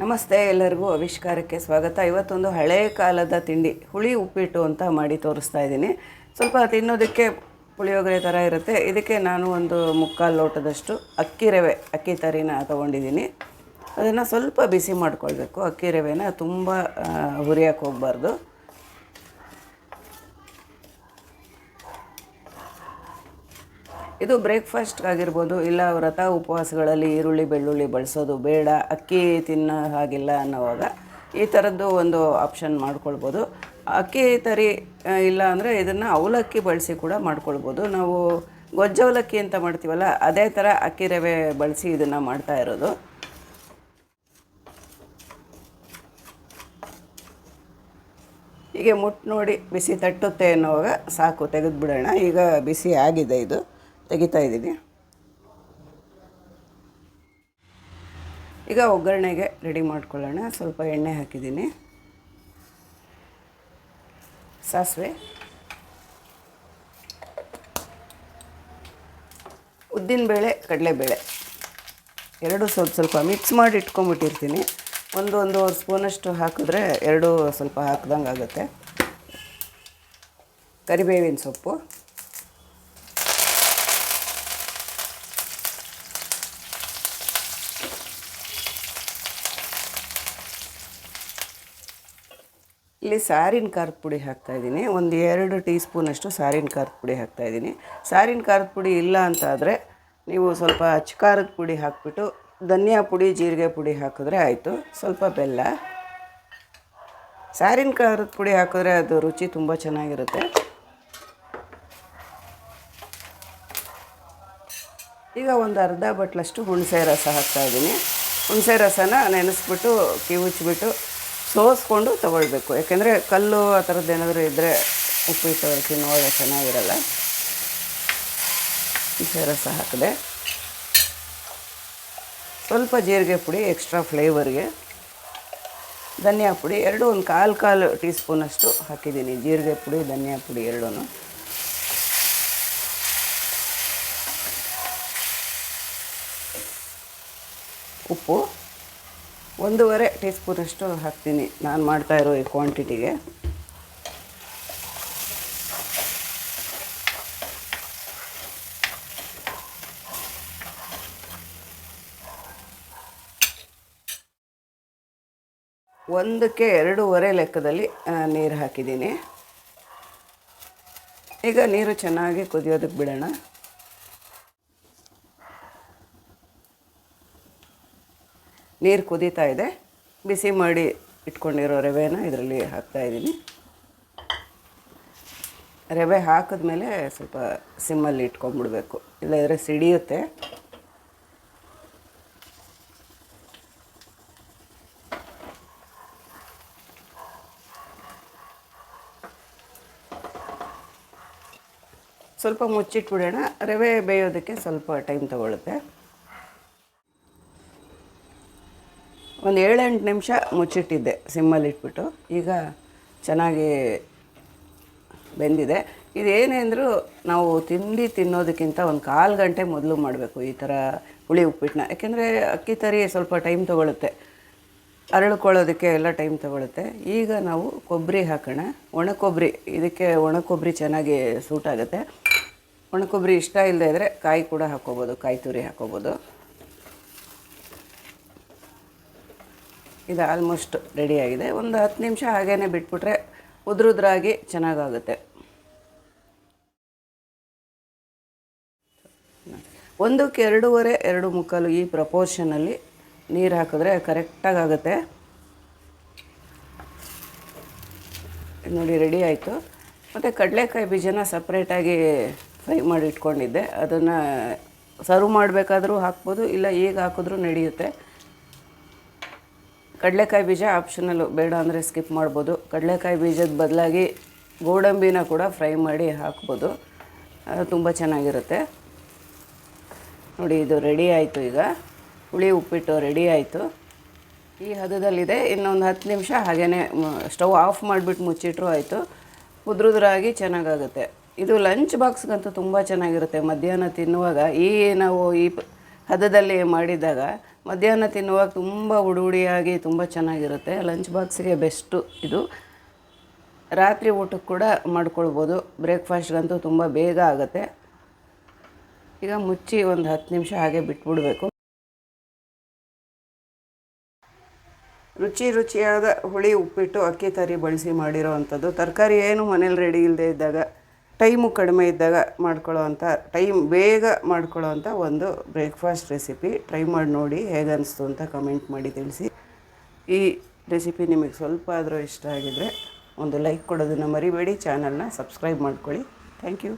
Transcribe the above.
ನಮಸ್ತೆ, ಎಲ್ಲರಿಗೂ ಆವಿಷ್ಕಾರಕ್ಕೆ ಸ್ವಾಗತ. ಇವತ್ತೊಂದು ಹಳೆ ಕಾಲದ ತಿಂಡಿ ಹುಳಿ ಉಪ್ಪಿಟ್ಟು ಅಂತ ಮಾಡಿ ತೋರಿಸ್ತಾ ಇದ್ದೀನಿ. ಸ್ವಲ್ಪ ತಿನ್ನೋದಕ್ಕೆ ಪುಳಿಯೋಗರೆ ಥರ ಇರುತ್ತೆ. ಇದಕ್ಕೆ ನಾನು ಒಂದು ಮುಕ್ಕಾಲು ಲೋಟದಷ್ಟು ಅಕ್ಕಿ ತರಿನ ತೊಗೊಂಡಿದ್ದೀನಿ. ಅದನ್ನು ಸ್ವಲ್ಪ ಬಿಸಿ ಮಾಡ್ಕೊಳ್ಬೇಕು. ಅಕ್ಕಿ ರವೆನ ತುಂಬ ಹುರಿಯೋಕ್ಕೆ ಹೋಗಬಾರ್ದು. ಇದು ಬ್ರೇಕ್ಫಾಸ್ಟ್ಗಾಗಿರ್ಬೋದು, ಇಲ್ಲ ವ್ರತ ಉಪವಾಸಗಳಲ್ಲಿ ಈರುಳ್ಳಿ ಬೆಳ್ಳುಳ್ಳಿ ಬಳಸೋದು ಬೇಡ, ಅಕ್ಕಿ ತಿನ್ನೋ ಹಾಗಿಲ್ಲ ಅನ್ನೋವಾಗ ಈ ಥರದ್ದು ಒಂದು ಆಪ್ಷನ್ ಮಾಡ್ಕೊಳ್ಬೋದು. ಅಕ್ಕಿ ತರಿ ಇಲ್ಲ ಅಂದರೆ ಇದನ್ನು ಅವಲಕ್ಕಿ ಬಳಸಿ ಕೂಡ ಮಾಡ್ಕೊಳ್ಬೋದು. ನಾವು ಗೊಜ್ಜವಲಕ್ಕಿ ಅಂತ ಮಾಡ್ತೀವಲ್ಲ, ಅದೇ ಥರ ಅಕ್ಕಿ ರವೆ ಬಳಸಿ ಇದನ್ನು ಮಾಡ್ತಾ ಇರೋದು. ಹೀಗೆ ಮುಟ್ಟು ನೋಡಿ ಬಿಸಿ ತಟ್ಟುತ್ತೆ ಅನ್ನೋವಾಗ ಸಾಕು, ತೆಗೆದುಬಿಡೋಣ. ಈಗ ಬಿಸಿ ಆಗಿದೆ, ಇದು ತೆಗಿತಾ ಇದ್ದೀನಿ. ಈಗ ಒಗ್ಗರಣೆಗೆ ರೆಡಿ ಮಾಡ್ಕೊಳ್ಳೋಣ. ಸ್ವಲ್ಪ ಎಣ್ಣೆ ಹಾಕಿದ್ದೀನಿ, ಸಾಸಿವೆ, ಉದ್ದಿನಬೇಳೆ, ಕಡಲೆಬೇಳೆ ಎರಡು ಸ್ವಲ್ಪ ಮಿಕ್ಸ್ ಮಾಡಿ ಇಟ್ಕೊಂಬಿಟ್ಟಿರ್ತೀನಿ. ಒಂದೂವರೆ ಸ್ಪೂನಷ್ಟು ಹಾಕಿದ್ರೆ ಎರಡು ಸ್ವಲ್ಪ ಹಾಕ್ದಂಗೆ ಆಗುತ್ತೆ. ಕರಿಬೇವಿನ ಸೊಪ್ಪು, ಇಲ್ಲಿ ಸಾರಿನ ಖಾರದ ಪುಡಿ ಹಾಕ್ತಾಯಿದ್ದೀನಿ. 2 ಟೀ ಸ್ಪೂನಷ್ಟು ಸಾರಿನ ಖಾರದ ಪುಡಿ ಹಾಕ್ತಾಯಿದ್ದೀನಿ. ಸಾರಿನ ಖಾರದ ಪುಡಿ ಇಲ್ಲ ಅಂತಾದರೆ ನೀವು ಸ್ವಲ್ಪ ಅಚ್ಚ ಖಾರದ ಪುಡಿ ಹಾಕಿಬಿಟ್ಟು ಧನಿಯಾ ಪುಡಿ, ಜೀರಿಗೆ ಪುಡಿ ಹಾಕಿದ್ರೆ ಆಯಿತು. ಸ್ವಲ್ಪ ಬೆಲ್ಲ. ಸಾರಿನ ಖಾರದ ಪುಡಿ ಹಾಕಿದ್ರೆ ಅದು ರುಚಿ ತುಂಬ ಚೆನ್ನಾಗಿರುತ್ತೆ. ಈಗ ಒಂದು ಅರ್ಧ ಬಟ್ಲಷ್ಟು ಹುಣಸೆ ರಸ ಹಾಕ್ತಾಯಿದ್ದೀನಿ. ಹುಣಸೆ ರಸನ ನೆನೆಸ್ಬಿಟ್ಟು ಕಿವುಚ್ಬಿಟ್ಟು ಸೋಸ್ಕೊಂಡು ತೊಗೊಳ್ಬೇಕು. ಯಾಕೆಂದರೆ ಕಲ್ಲು ಆ ಥರದ್ದು ಏನಾದರೂ ಇದ್ದರೆ ಉಪ್ಪಿಟ್ಟು ತಿನ್ನುವಾಗ ಚೆನ್ನಾಗಿರಲ್ಲ. ಹುಣಸೆ ರಸ ಹಾಕಿದೆ. ಸ್ವಲ್ಪ ಜೀರಿಗೆ ಪುಡಿ ಎಕ್ಸ್ಟ್ರಾ ಫ್ಲೇವರ್ಗೆ. ಧನಿಯಾ ಪುಡಿ ಒಂದು ಕಾಲು ಟೀ ಸ್ಪೂನಷ್ಟು ಹಾಕಿದ್ದೀನಿ. ಜೀರಿಗೆ ಪುಡಿ, ಧನಿಯಾ ಪುಡಿ ಎರಡೂ. ಉಪ್ಪು 1.5 ಟೀ ಸ್ಪೂನಷ್ಟು ಹಾಕ್ತೀನಿ ನಾನು ಮಾಡ್ತಾಯಿರೋ ಈ ಕ್ವಾಂಟಿಟಿಗೆ. ಒಂದಕ್ಕೆ 2.5 ಲೆಕ್ಕದಲ್ಲಿ ನೀರು ಹಾಕಿದ್ದೀನಿ. ಈಗ ನೀರು ಚೆನ್ನಾಗಿ ಕುದಿಯೋದಕ್ಕೆ ಬಿಡೋಣ. ನೀರು ಕುದೀತಾ ಇದೆ. ಬಿಸಿ ಮಾಡಿ ಇಟ್ಕೊಂಡಿರೋ ರವೆನ ಇದರಲ್ಲಿ ಹಾಕ್ತಾಯಿದ್ದೀನಿ. ರವೆ ಹಾಕಿದ್ಮೇಲೆ ಸ್ವಲ್ಪ ಸಿಮ್ಮಲ್ಲಿ ಇಟ್ಕೊಂಡ್ಬಿಡ್ಬೇಕು, ಇಲ್ಲದ್ರೆ ಸಿಡಿಯುತ್ತೆ. ಸ್ವಲ್ಪ ಮುಚ್ಚಿಟ್ಬಿಡೋಣ. ರವೆ ಬೇಯೋದಕ್ಕೆ ಸ್ವಲ್ಪ ಟೈಮ್ ತಗೊಳುತ್ತೆ. ಒಂದು 7-8 ನಿಮಿಷ ಮುಚ್ಚಿಟ್ಟಿದ್ದೆ ಸಿಮ್ಮಲ್ಲಿ ಇಟ್ಬಿಟ್ಟು. ಈಗ ಚೆನ್ನಾಗಿ ಬೆಂದಿದೆ. ಇದೇನೇ ಅಂದರೂ ನಾವು ತಿನ್ನೋದಕ್ಕಿಂತ ಒಂದು 1/4 ಗಂಟೆ ಮೊದಲು ಮಾಡಬೇಕು ಈ ಥರ ಹುಳಿ ಉಪ್ಪಿಟ್ಟನ್ನ. ಯಾಕೆಂದರೆ ಅಕ್ಕಿ ತರಿ ಸ್ವಲ್ಪ ಟೈಮ್ ತೊಗೊಳುತ್ತೆ, ಅರಳ್ಕೊಳ್ಳೋದಕ್ಕೆ ಎಲ್ಲ ಟೈಮ್ ತೊಗೊಳುತ್ತೆ. ಈಗ ನಾವು ಕೊಬ್ಬರಿ ಹಾಕೋಣ. ಒಣಕೊಬ್ಬರಿ, ಇದಕ್ಕೆ ಒಣಕೊಬ್ಬರಿ ಚೆನ್ನಾಗಿ ಸೂಟ್ ಆಗುತ್ತೆ. ಒಣಕೊಬ್ಬರಿ ಇಷ್ಟ ಇಲ್ಲದೇ ಇದ್ದರೆ ಕಾಯಿ ಕೂಡ ಹಾಕ್ಕೋಬೋದು, ಕಾಯಿ ತುರಿ ಹಾಕ್ಕೋಬೋದು. ಇದು ಆಲ್ಮೋಸ್ಟ್ ರೆಡಿಯಾಗಿದೆ. ಒಂದು 10 ನಿಮಿಷ ಹಾಗೇ ಬಿಟ್ಬಿಟ್ರೆ ಉದ್ರಾಗಿ ಚೆನ್ನಾಗಾಗುತ್ತೆ. 1ಕ್ಕೆ 2.5, 2 ಈ ಪ್ರಪೋರ್ಷನಲ್ಲಿ ನೀರು ಹಾಕಿದ್ರೆ ಕರೆಕ್ಟಾಗಿ ಆಗುತ್ತೆ. ನೋಡಿ, ರೆಡಿ ಆಯಿತು. ಮತ್ತು ಕಡಲೆಕಾಯಿ ಬೀಜನ ಸಪ್ರೇಟಾಗಿ ಫ್ರೈ ಮಾಡಿ ಇಟ್ಕೊಂಡಿದ್ದೆ. ಅದನ್ನು ಸರ್ವ್ ಮಾಡಬೇಕಾದ್ರೂ ಹಾಕ್ಬೋದು, ಇಲ್ಲ ಈಗ ಹಾಕಿದ್ರೂ ನಡೆಯುತ್ತೆ. ಕಡಲೆಕಾಯಿ ಬೀಜ ಆಪ್ಷನಲ್ಲು, ಬೇಡ ಅಂದರೆ ಸ್ಕಿಪ್ ಮಾಡ್ಬೋದು. ಕಡಲೆಕಾಯಿ ಬೀಜದ ಬದಲಾಗಿ ಗೋಡಂಬಿನ ಕೂಡ ಫ್ರೈ ಮಾಡಿ ಹಾಕ್ಬೋದು, ಅದು ತುಂಬ ಚೆನ್ನಾಗಿರುತ್ತೆ. ನೋಡಿ, ಇದು ರೆಡಿ ಆಯಿತು. ಈಗ ಹುಳಿ ಉಪ್ಪಿಟ್ಟು ರೆಡಿ ಆಯಿತು. ಈ ಹದದಲ್ಲಿದೆ. ಇನ್ನೊಂದು 10 ನಿಮಿಷ ಹಾಗೇ ಸ್ಟವ್ ಆಫ್ ಮಾಡಿಬಿಟ್ಟು ಮುಚ್ಚಿಟ್ರೂ ಆಯಿತು. ಉದ್ರಾಗಿ ಚೆನ್ನಾಗಾಗುತ್ತೆ. ಇದು ಲಂಚ್ ಬಾಕ್ಸ್ಗಂತೂ ತುಂಬ ಚೆನ್ನಾಗಿರುತ್ತೆ. ಮಧ್ಯಾಹ್ನ ತಿನ್ನುವಾಗ ನಾವು ಈ ಹದದಲ್ಲಿ ಮಾಡಿದಾಗ ಮಧ್ಯಾಹ್ನ ತಿನ್ನುವಾಗ ತುಂಬ ಹುಡಿಯಾಗಿ ತುಂಬ ಚೆನ್ನಾಗಿರುತ್ತೆ. ಲಂಚ್ ಬಾಕ್ಸಿಗೆ ಬೆಸ್ಟು ಇದು. ರಾತ್ರಿ ಊಟಕ್ಕೆ ಕೂಡ ಮಾಡ್ಕೊಳ್ಬೋದು. ಬ್ರೇಕ್ಫಾಸ್ಟ್ಗಂತೂ ತುಂಬ ಬೇಗ ಆಗುತ್ತೆ. ಈಗ ಮುಚ್ಚಿ ಒಂದು 10 ನಿಮಿಷ ಹಾಗೆ ಬಿಟ್ಬಿಡಬೇಕು. ರುಚಿಯಾದ ಹುಳಿ ಉಪ್ಪಿಟ್ಟು ಅಕ್ಕಿ ತರಿ ಬಳಸಿ ಮಾಡಿರೋ ಅಂಥದ್ದು. ತರಕಾರಿ ಏನು ಮನೇಲಿ ರೆಡಿ ಇಲ್ಲದೆ ಇದ್ದಾಗ, ಟೈಮು ಕಡಿಮೆ ಇದ್ದಾಗ ಬೇಗ ಮಾಡ್ಕೊಳ್ಳೋ ಅಂಥ ಒಂದು ಬ್ರೇಕ್ಫಾಸ್ಟ್ ರೆಸಿಪಿ. ಟ್ರೈ ಮಾಡಿ ನೋಡಿ ಹೇಗೆ ಅನಿಸ್ತು ಅಂತ ಕಮೆಂಟ್ ಮಾಡಿ ತಿಳಿಸಿ. ಈ ರೆಸಿಪಿ ನಿಮಗೆ ಸ್ವಲ್ಪ ಆದರೂ ಇಷ್ಟ ಆಗಿದರೆ ಒಂದು ಲೈಕ್ ಕೊಡೋದನ್ನು ಮರಿಬೇಡಿ. ಚಾನಲ್ನ ಸಬ್ಸ್ಕ್ರೈಬ್ ಮಾಡ್ಕೊಳ್ಳಿ. Thank you.